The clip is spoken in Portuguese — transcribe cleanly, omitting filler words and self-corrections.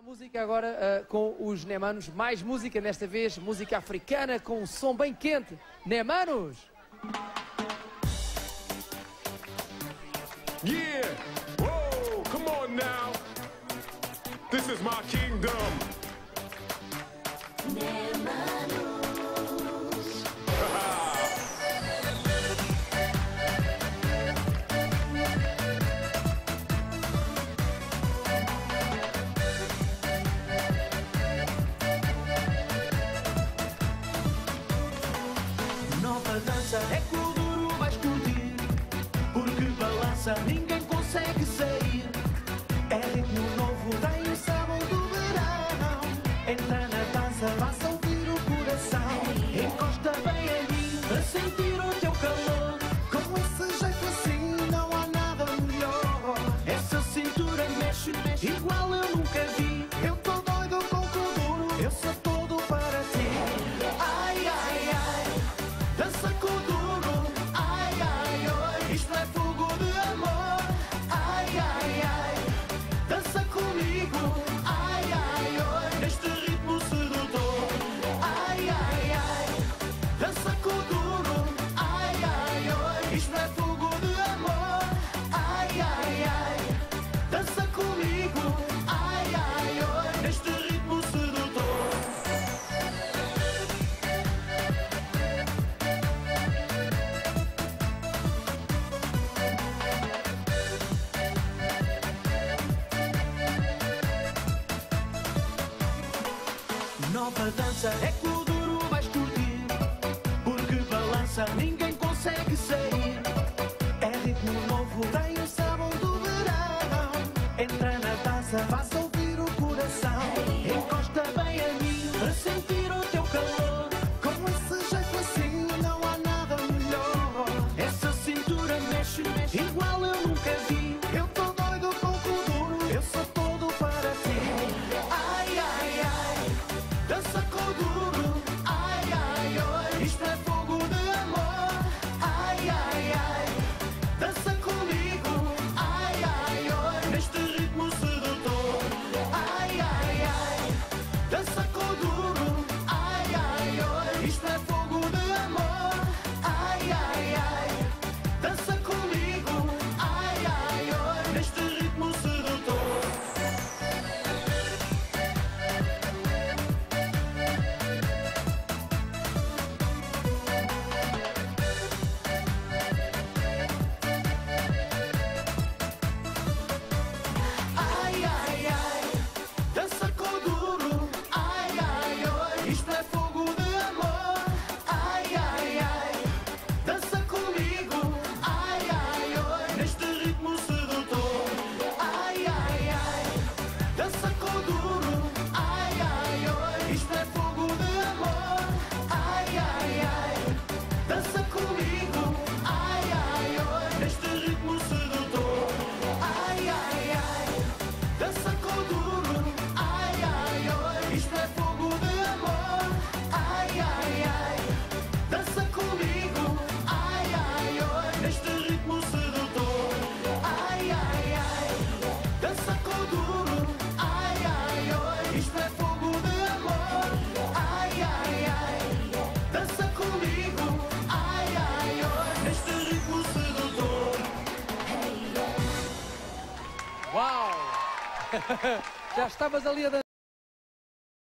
Música agora com os Nemanos, mais música, desta vez música africana com um som bem quente. Nemanos! Yeah! Whoa! Come on now! This is my kingdom! Nemanos. Nova dança é que o duro vais curtir, porque balança, ninguém consegue sair. É ritmo novo, tem o sabor do verão. Entra na dança, faça ouvir o coração. Encosta bem a mim, para sentir o teu calor. Com esse jeito assim, não há nada melhor. Essa cintura mexe, mexe, igual eu nunca vi. Eu tô doido com o duro, eu sou todo para ti. Ai, ai, ai. Dança com duro, ai, ai, oi. Isto é fogo de amor, ai, ai, ai. Dança comigo, ai, ai, oi. Neste ritmo sedutor, ai, ai, ai. Dança com duro, ai, ai, oi. Isto é fogo de amor, ai, ai, ai. Dança comigo, ai, ai, oi. Neste ritmo sedutor. Nova dança é que o duro vais curtir, porque balança, ninguém consegue sair. É ritmo novo, tem o sabor do verão. Entra na dança, faz ouvir o coração. Encosta bem a mim, para sentir o teu calor. Com esse jeito assim, não há nada melhor. Essa cintura mexe, mexe, igual eu nunca vi. Eu tô doido com o duro, eu sou todo para ti. Ai, ai, ai. Dança com duro, ai, ai, oi. Isto é fogo de amor, ai, ai, ai. Dança comigo, ai, ai, oi. Neste ritmo sedutor, ai, ai, ai. Dança com duro, ai, ai, oi. Isto é fogo de amor, ai, ai, ai. Dança comigo, ai, ai, oi. Neste ritmo sedutor. Ai, ai, ai, dança com duro, ai, ai, oi. Isto é fogo de amor, ai, ai, ai. Dança comigo, ai, ai, oi. Neste ritmo sedutor, ai, ai, ai. Dança com duro, ai, ai, oi. Isto é fogo de amor, ai, ai, ai. Dança comigo, ai, ai, oi. Neste ritmo sedutor, ai, ai, ai. Dança com duro, ai, ai, oi. Isto é fogo de amor, ai, ai, ai. Dança comigo, ai, ai, oi. Neste ritmo sedutor, ai, ai, ai. Dança com duro, ai, ai, oi. Isto é fogo de amor, ai, ai, ai. Dança comigo, ai, ai, oi. Neste ritmo sedutor. Uau! Já estavas ali a dançar.